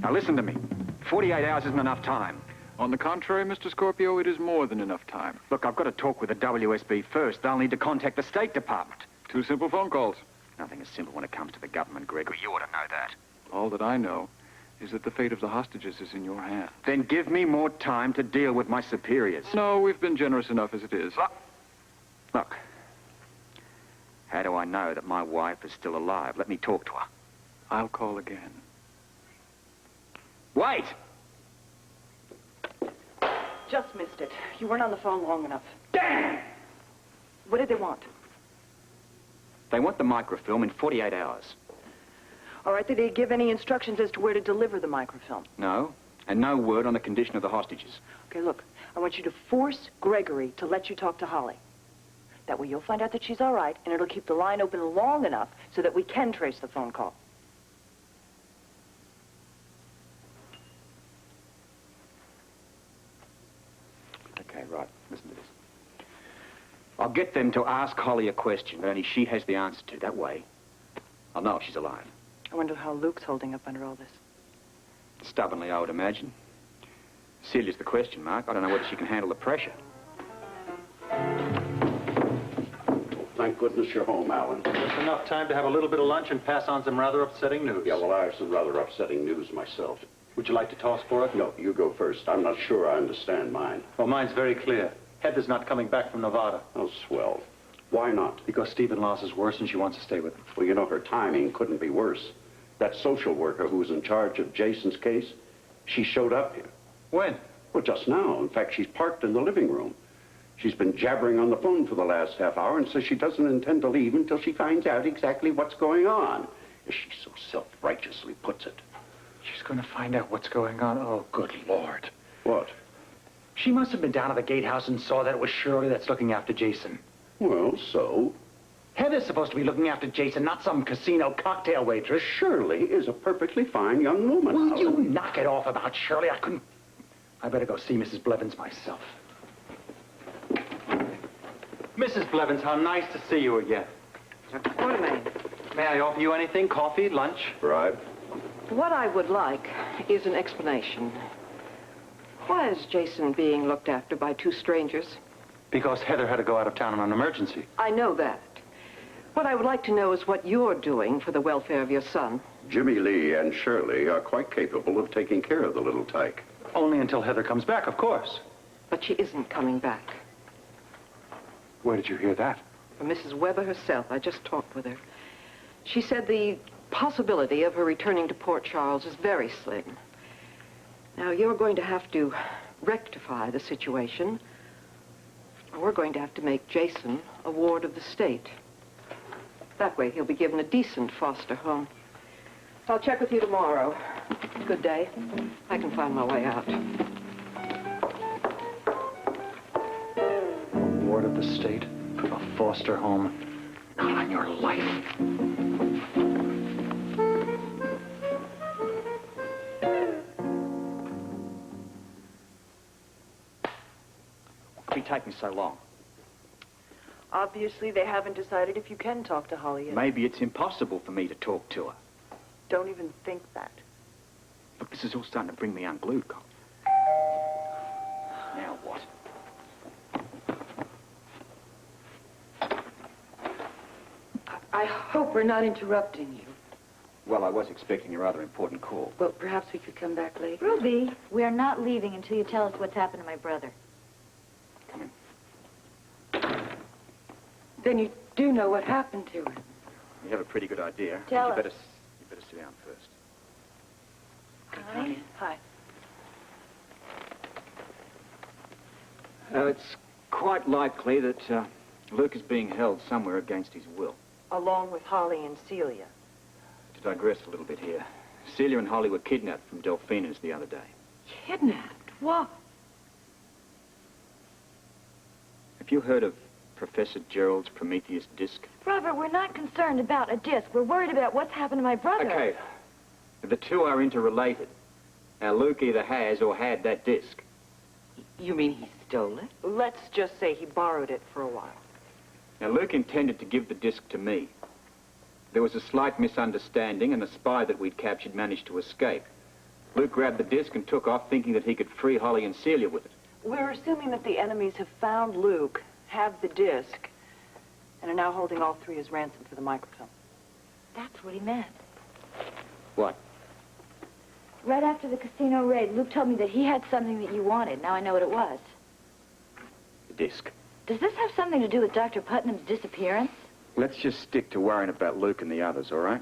Now listen to me. 48 hours isn't enough time. On the contrary, Mr. Scorpio, it is more than enough time. Look, I've got to talk with the WSB first. They'll need to contact the State Department. 2 simple phone calls. Nothing is simple when it comes to the government, Gregory. You ought to know that. All that I know is that the fate of the hostages is in your hands. Then give me more time to deal with my superiors. No, we've been generous enough as it is. Look. How do I know that my wife is still alive? Let me talk to her. I'll call again. Wait! Just missed it. You weren't on the phone long enough. Damn! What did they want? They want the microfilm in 48 hours. All right, did they give any instructions as to where to deliver the microfilm? No, and no word on the condition of the hostages. Okay, look, I want you to force Gregory to let you talk to Holly. That way you'll find out that she's all right, and it'll keep the line open long enough so that we can trace the phone call. Okay, right. Listen to this. I'll get them to ask Holly a question that only she has the answer to. That way, I'll know if she's alive. I wonder how Luke's holding up under all this. Stubbornly, I would imagine. Celia's the question mark. I don't know whether she can handle the pressure. Thank goodness you're home, Alan. Just enough time to have a little bit of lunch and pass on some rather upsetting news. Yeah, well, I have some rather upsetting news myself. Would you like to toss for it? No, you go first. I'm not sure I understand mine. Well, mine's very clear. Heather's not coming back from Nevada. Oh, swell. Why not? Because Stephen Loss is worse and she wants to stay with him. Well, you know, her timing couldn't be worse. That social worker who was in charge of Jason's case, she showed up here. When? Well, just now. In fact, she's parked in the living room. She's been jabbering on the phone for the last half hour and says she doesn't intend to leave until she finds out exactly what's going on. As she so self-righteously puts it. She's going to find out what's going on. Oh, good Lord. What? She must have been down at the gatehouse and saw that it was Shirley that's looking after Jason. Well, so? Heather's supposed to be looking after Jason, not some casino cocktail waitress. Shirley is a perfectly fine young woman. Will you knock it off about Shirley? I better go see Mrs. Blevins myself. Mrs. Blevins, how nice to see you again. Dr. Quartermain. May I offer you anything? Coffee? Lunch? Right. What I would like is an explanation. Why is Jason being looked after by 2 strangers? Because Heather had to go out of town on an emergency. I know that. What I would like to know is what you're doing for the welfare of your son. Jimmy Lee and Shirley are quite capable of taking care of the little tyke. Only until Heather comes back, of course. But she isn't coming back. Where did you hear that? From Mrs. Weber herself. I just talked with her. She said the possibility of her returning to Port Charles is very slim. Now, you're going to have to rectify the situation, or we're going to have to make Jason a ward of the state. That way, he'll be given a decent foster home. I'll check with you tomorrow. Good day. I can find my way out. Ward of the state, a foster home, not on your life. Why did it take me so long? Obviously, they haven't decided if you can talk to Holly yet. Maybe it's impossible for me to talk to her. Don't even think that. Look, this is all starting to bring me unglued, Cole. Now what? I hope we're not interrupting you. Well, I was expecting a rather important call. Well, perhaps we could come back later. Ruby, we are not leaving until you tell us what's happened to my brother. Come in. Then you do know what happened to him. You have a pretty good idea. Tell you us. better sit down first. Hi. Hi. It's quite likely that Luke is being held somewhere against his will. Along with Holly and Celia. To digress a little bit here, Celia and Holly were kidnapped from Delphina's the other day. Kidnapped? What? Have you heard of Professor Gerald's Prometheus disc? Robert, we're not concerned about a disc. We're worried about what's happened to my brother. Okay. The two are interrelated. Now, Luke either has or had that disc. You mean he stole it? Let's just say he borrowed it for a while. Now, Luke intended to give the disc to me. There was a slight misunderstanding, and the spy that we'd captured managed to escape. Luke grabbed the disc and took off thinking that he could free Holly and Celia with it. We're assuming that the enemies have found Luke, have the disc, and are now holding all three as ransom for the microfilm. That's what he meant. What? Right after the casino raid, Luke told me that he had something that you wanted. Now I know what it was. The disc. Does this have something to do with Dr. Putnam's disappearance? Let's just stick to worrying about Luke and the others, all right?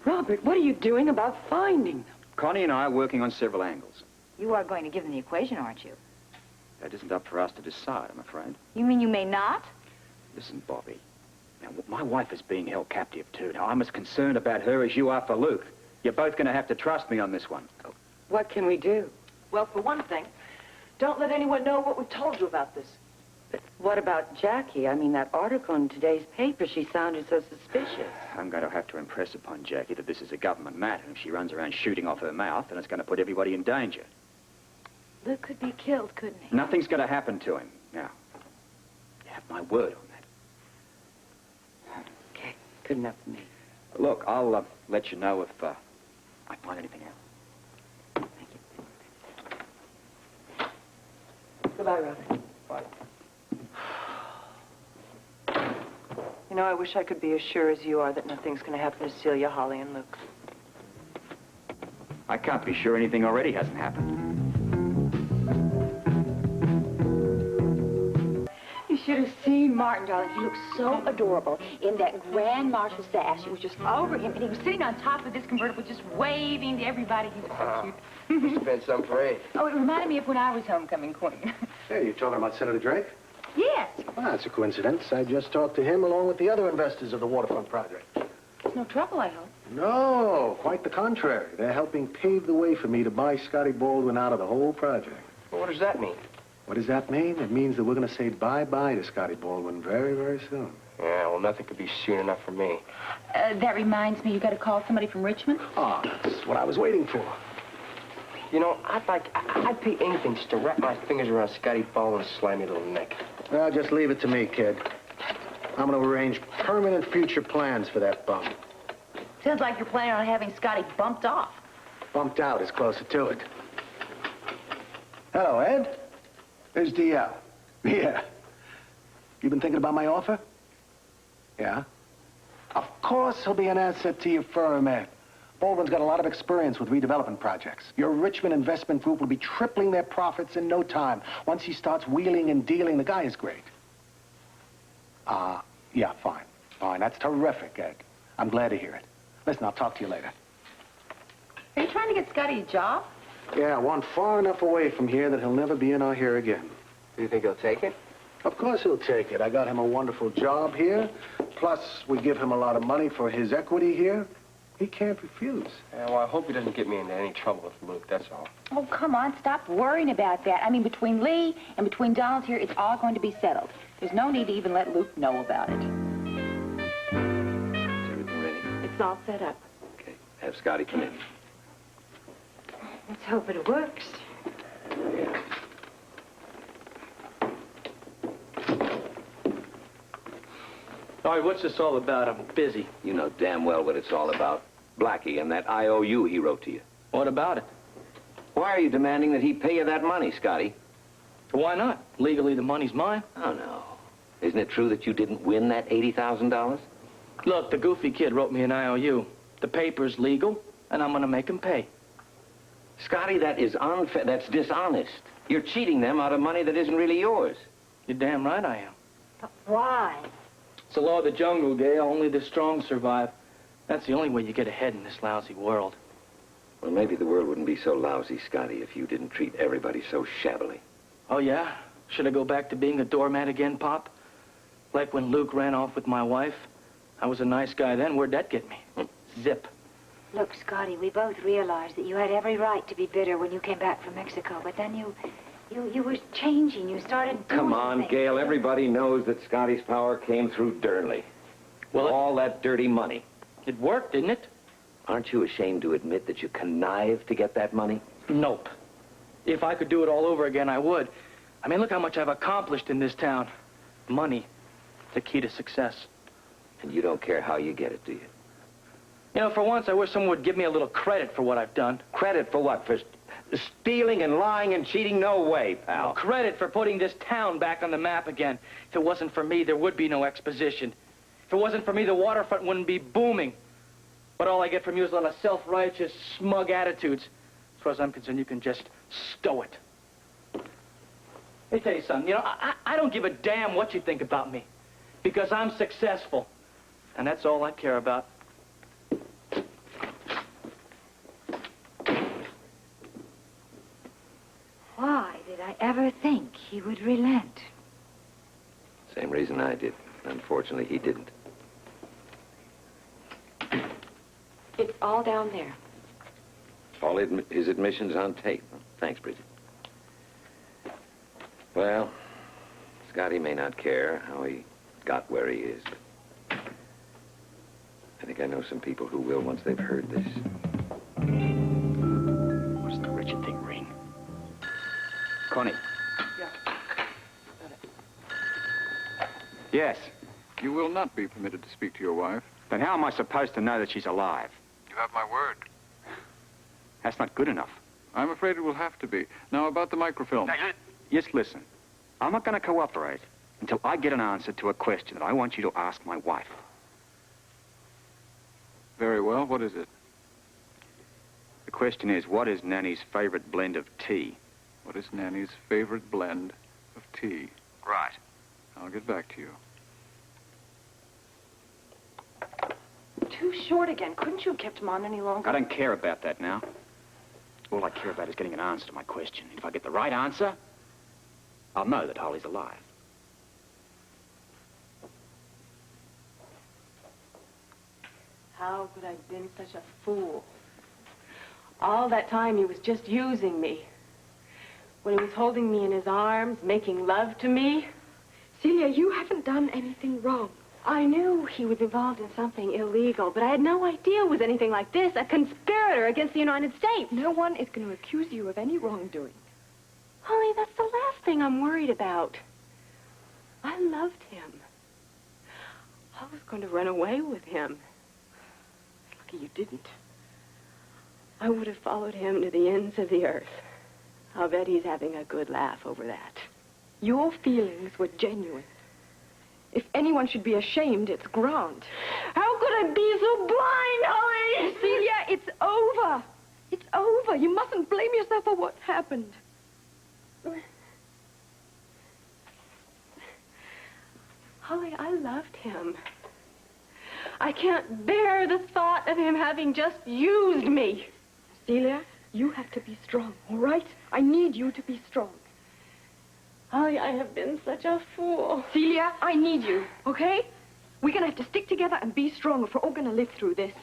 Robert, what are you doing about finding them? Connie and I are working on several angles. You are going to give them the equation, aren't you? That isn't up for us to decide, I'm afraid. You mean you may not? Listen, Bobbie. Now, my wife is being held captive, too. Now, I'm as concerned about her as you are for Luke. You're both going to have to trust me on this one. What can we do? Well, for one thing, don't let anyone know what we've told you about this. But what about Jackie? I mean, that article in today's paper, she sounded so suspicious. I'm going to have to impress upon Jackie that this is a government matter. If she runs around shooting off her mouth, then it's going to put everybody in danger. Luke could be killed, couldn't he? Nothing's going to happen to him. Now, you have my word on that. Okay, good enough for me. Look, I'll let you know if I find anything out. Thank you. Goodbye, Robert. Bye. You know, I wish I could be as sure as you are that nothing's going to happen to Celia, Holly, and Luke. I can't be sure anything already hasn't happened. You should have seen Martin, darling. He looked so adorable in that grand marshal sash. It was just over him, and he was sitting on top of this convertible just waving to everybody. He was so cute. Must have been some parade. Oh, it reminded me of when I was homecoming queen. Hey, you talking about Senator Drake? Yes. Well, that's a coincidence. I just talked to him along with the other investors of the waterfront project. There's no trouble, I hope. No, quite the contrary. They're helping pave the way for me to buy Scotty Baldwin out of the whole project. Well, what does that mean? What does that mean? It means that we're going to say bye-bye to Scotty Baldwin very, very soon. Yeah, well, nothing could be soon enough for me. That reminds me, you got to call somebody from Richmond? Oh, that's what I was waiting for. You know, I'd pay anything just to wrap my fingers around Scotty Baldwin's slimy little neck. Well, just leave it to me, kid. I'm going to arrange permanent future plans for that bum. Sounds like you're planning on having Scotty bumped off. Bumped out is closer to it. Hello, Ed. There's DL. Yeah. You been thinking about my offer? Yeah? Of course he'll be an asset to your firm, Ed. Baldwin's got a lot of experience with redevelopment projects. Your Richmond investment group will be tripling their profits in no time. Once he starts wheeling and dealing, the guy is great. Yeah, fine. Fine, that's terrific, Ed. I'm glad to hear it. Listen, I'll talk to you later. Are you trying to get Scotty a job? Yeah, one far enough away from here that he'll never be in our hair again. Do you think he'll take it? Of course he'll take it. I got him a wonderful job here. Plus, we give him a lot of money for his equity here. He can't refuse. Yeah, well, I hope he doesn't get me into any trouble with Luke, that's all. Oh, come on, stop worrying about that. I mean, between Lee and between Donald here, it's all going to be settled. There's no need to even let Luke know about it. Is everything ready? It's all set up. Okay. Have Scotty come in. Let's hope it works. Yeah. All right, what's this all about? I'm busy. You know damn well what it's all about. Blackie and that IOU he wrote to you. What about it? Why are you demanding that he pay you that money, Scotty? Why not? Legally, the money's mine. Oh, no. Isn't it true that you didn't win that $80,000? Look, the goofy kid wrote me an IOU. The paper's legal, and I'm going to make him pay. Scotty, that is unfair. That's dishonest. You're cheating them out of money that isn't really yours. You're damn right I am. But why? It's the law of the jungle, Gail. Only the strong survive. That's the only way you get ahead in this lousy world. Well, maybe the world wouldn't be so lousy, Scotty, if you didn't treat everybody so shabbily. Oh, yeah? Should I go back to being a doormat again, Pop? Like when Luke ran off with my wife? I was a nice guy then. Where'd that get me? Zip. Look, Scotty, we both realized that you had every right to be bitter when you came back from Mexico, but then you were changing. You started doing Come on, things. Gail. Everybody knows that Scotty's power came through Durnley. Well, all that dirty money. It worked, didn't it? Aren't you ashamed to admit that you connived to get that money? Nope. If I could do it all over again, I would. I mean, look how much I've accomplished in this town. Money, the key to success. And you don't care how you get it, do you? You know, for once, I wish someone would give me a little credit for what I've done. Credit for what? For stealing and lying and cheating? No way, pal. No, credit for putting this town back on the map again. If it wasn't for me, there would be no exposition. If it wasn't for me, the waterfront wouldn't be booming. But all I get from you is a lot of self-righteous, smug attitudes. As far as I'm concerned, you can just stow it. Let me tell you something. You know, I don't give a damn what you think about me. Because I'm successful. And that's all I care about. Why did I ever think he would relent? Same reason I did. Unfortunately, he didn't. It's all down there. All his admissions on tape. Thanks, Bridget. Well, Scotty may not care how he got where he is, but I think I know some people who will once they've heard this. What does the wretched thing ring? Connie. Yeah. Yes. You will not be permitted to speak to your wife. Then how am I supposed to know that she's alive? You have my word. That's not good enough. I'm afraid it will have to be. Now, about the microfilm. Yes, listen. I'm not going to cooperate until I get an answer to a question that I want you to ask my wife. Very well. What is it? The question is, what is Nanny's favorite blend of tea? What is Nanny's favorite blend of tea? Right. I'll get back to you. Too short again. Couldn't you have kept him on any longer? I don't care about that now. All I care about is getting an answer to my question. If I get the right answer, I'll know that Holly's alive. How could I have been such a fool? All that time he was just using me. When he was holding me in his arms, making love to me. Celia, you haven't done anything wrong. I knew he was involved in something illegal, but I had no idea it was anything like this, a conspirator against the United States. No one is going to accuse you of any wrongdoing. Holly, that's the last thing I'm worried about. I loved him. I was going to run away with him. Lucky you didn't. I would have followed him to the ends of the earth. I'll bet he's having a good laugh over that. Your feelings were genuine. If anyone should be ashamed, it's Grant. How could I be so blind, Holly? Celia, it's over. It's over. You mustn't blame yourself for what happened. Holly, I loved him. I can't bear the thought of him having just used me. Celia, you have to be strong, all right? I need you to be strong. Holly, I have been such a fool. Celia, I need you, okay? We're going to have to stick together and be strong if we're all going to live through this.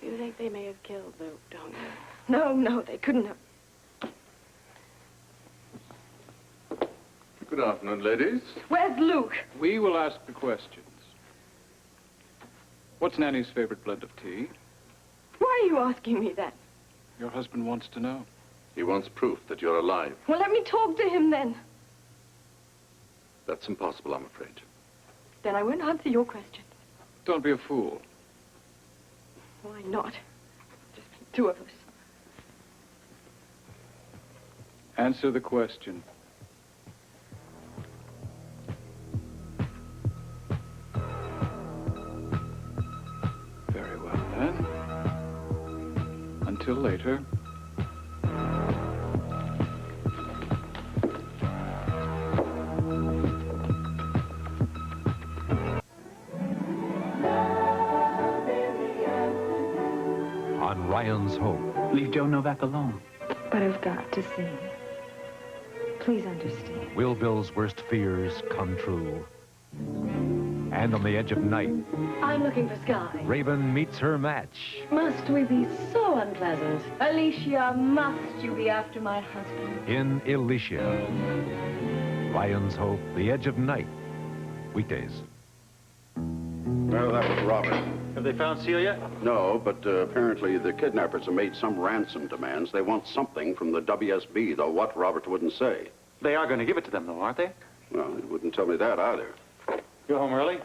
You think they may have killed Luke, don't you? No, they couldn't have. Good afternoon, ladies. Where's Luke? We will ask the questions. What's Nanny's favorite blend of tea? Why are you asking me that? Your husband wants to know. He wants proof that you're alive. Well, let me talk to him then. That's impossible, I'm afraid. Then I won't answer your question. Don't be a fool. Why not? Just the two of us. Answer the question. Very well, then. Until later. On Ryan's Hope. Leave Joe Novak alone. But I've got to see him. Please understand. Will Bill's worst fears come true? And on the edge of night, I'm looking for Sky. Raven meets her match. Must we be so unpleasant? Alicia, must you be after my husband? In Alicia. Ryan's Hope, the edge of night. Weekdays. Well, that was Robert. Have they found Celia? No, but apparently the kidnappers have made some ransom demands. They want something from the WSB, though what, Robert wouldn't say. They are going to give it to them, though, aren't they? Well, he wouldn't tell me that either. You're home early?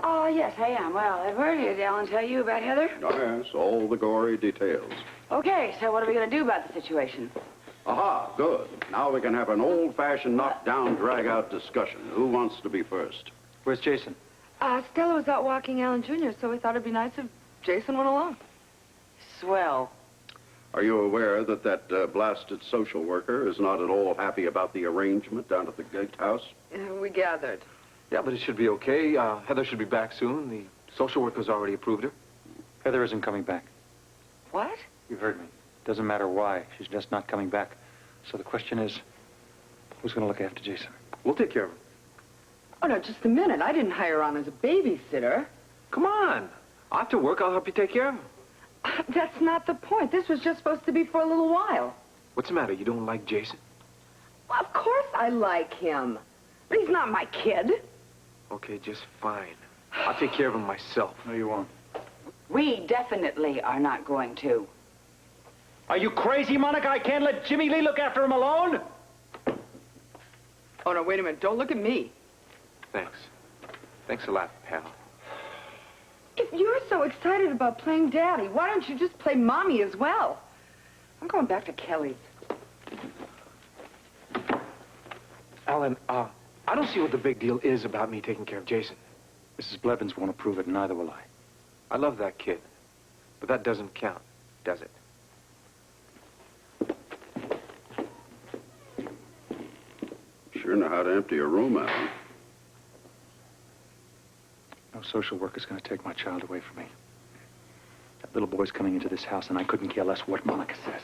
Oh, yes, I am. Well, I've heard it. Did Ellen tell you about Heather? Yes, all the gory details. Okay, so what are we going to do about the situation? Aha, good. Now we can have an old-fashioned knock-down, drag-out discussion. Who wants to be first? Where's Jason? Stella was out walking Alan Jr., so we thought it'd be nice if Jason went along. Swell. Are you aware that that blasted social worker is not at all happy about the arrangement down at the gatehouse? We gathered. Yeah, but it should be okay. Heather should be back soon. The social worker's already approved her. Heather isn't coming back. What? You heard me. Doesn't matter why. She's just not coming back. So the question is, who's going to look after Jason? We'll take care of him. Oh, no, just a minute. I didn't hire her on as a babysitter. Come on. After work, I'll help you take care of him. That's not the point. This was just supposed to be for a little while. What's the matter? You don't like Jason? Well, of course I like him. But he's not my kid. Okay, just fine. I'll take care of him myself. No, you won't. We definitely are not going to. Are you crazy, Monica? I can't let Jimmy Lee look after him alone. Oh, no, wait a minute. Don't look at me. Thanks. Thanks a lot, pal. If you're so excited about playing Daddy, why don't you just play Mommy as well? I'm going back to Kelly's. Alan, I don't see what the big deal is about me taking care of Jason. Mrs. Blevins won't approve it, and neither will I. I love that kid. But that doesn't count, does it? Sure know how to empty a room, Alan. No social worker's going to take my child away from me. That little boy's coming into this house, and I couldn't care less what Monica says.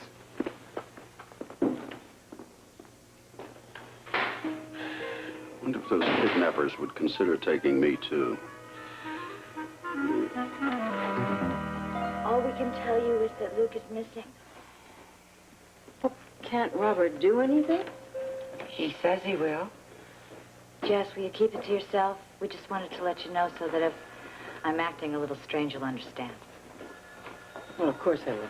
I wonder if those kidnappers would consider taking me, too. All we can tell you is that Luke is missing. Well, can't Robert do anything? He says he will. Jess, will you keep it to yourself? We just wanted to let you know so that if I'm acting a little strange, you'll understand. Well, of course I will.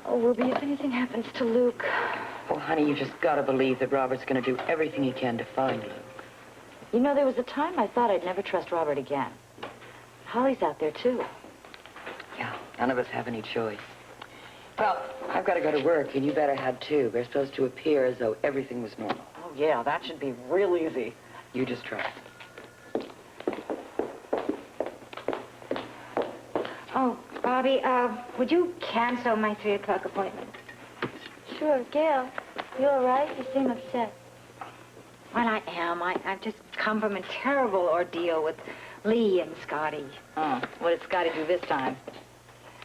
Oh, Ruby, if anything happens to Luke... Oh, honey, you just gotta believe that Robert's gonna do everything he can to find Luke. You know, there was a time I thought I'd never trust Robert again. Holly's out there, too. Yeah, none of us have any choice. Well, I've got to go to work, and you better have too. We're supposed to appear as though everything was normal. Oh, yeah, that should be real easy. You just try. Oh, Bobbie, would you cancel my 3 o'clock appointment? Sure, Gail. You all right? You seem upset. Well, I am. I've just come from a terrible ordeal with Lee and Scotty. Oh, what did Scotty do this time?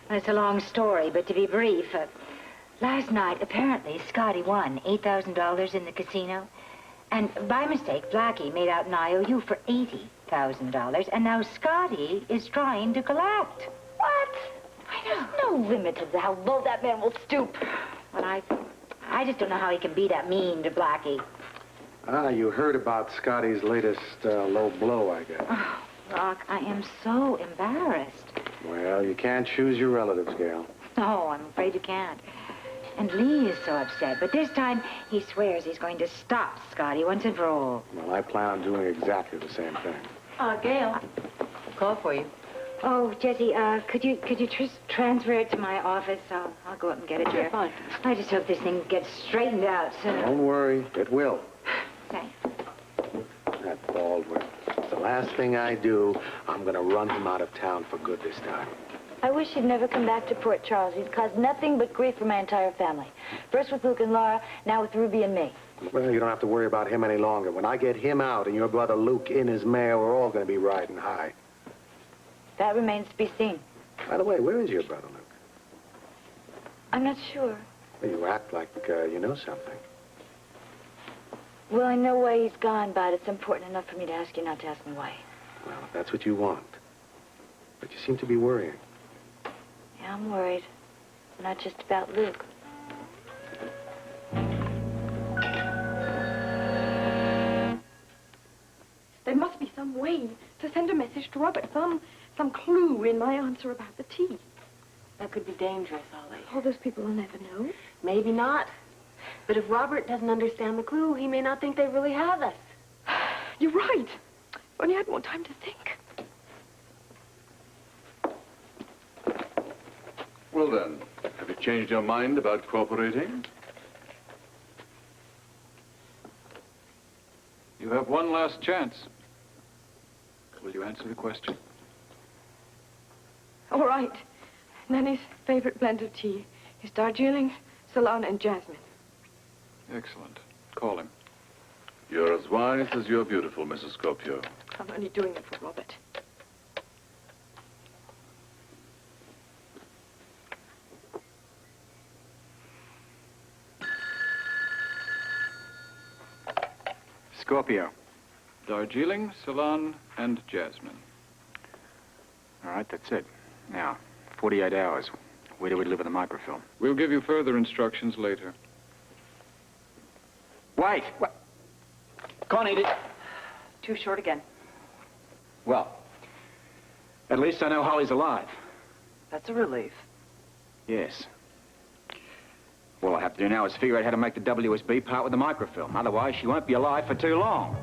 Well, it's a long story, but to be brief, last night, apparently, Scotty won $8,000 in the casino. And by mistake, Blackie made out an IOU for $80,000, and now Scotty is trying to collect. What? I know. There's no limit to how low that man will stoop. Well, I just don't know how he can be that mean to Blackie. Ah, you heard about Scotty's latest low blow, I guess. Oh, Rock, I am so embarrassed. Well, you can't choose your relatives, Gail. No, I'm afraid you can't. And Lee is so upset, but this time he swears he's going to stop Scotty once and for all. Well, I plan on doing exactly the same thing. Gail. Call for you. Oh, Jessie, could you transfer it to my office? I'll go up and get it here. Fine. I just hope this thing gets straightened out soon. Don't worry, it will. Thanks. That Baldwin. It's the last thing I do. I'm going to run him out of town for good this time. I wish he'd never come back to Port Charles. He's caused nothing but grief for my entire family. First with Luke and Laura, now with Ruby and me. Well, you don't have to worry about him any longer. When I get him out and your brother Luke in his mare, we're all going to be riding high. That remains to be seen. By the way, where is your brother Luke? I'm not sure. Well, you act like you know something. Well, I know why he's gone, but it's important enough for me to ask you not to ask me why. Well, if that's what you want. But you seem to be worrying. Yeah, I'm worried. Not just about Luke. There must be some way to send a message to Robert. Some clue in my answer about the tea. That could be dangerous, Ollie. All those people will never know. Maybe not. But if Robert doesn't understand the clue, he may not think they really have us. You're right. Only I had more time to think. Well then, have you changed your mind about cooperating? You have one last chance. Will you answer the question? All right. Nanny's favorite blend of tea is Darjeeling, Ceylon, and jasmine. Excellent. Call him. You're as wise as you're beautiful, Mrs. Scorpio. I'm only doing it for Robert. Scorpio. Darjeeling, Ceylon, and jasmine. All right, that's it. Now, 48 hours. Where do we deliver the microfilm? We'll give you further instructions later. Wait! What? Can't eat it. Too short again. Well, at least I know Holly's alive. That's a relief. Yes. All I have to do now is figure out how to make the WSB part with the microfilm. Otherwise, she won't be alive for too long.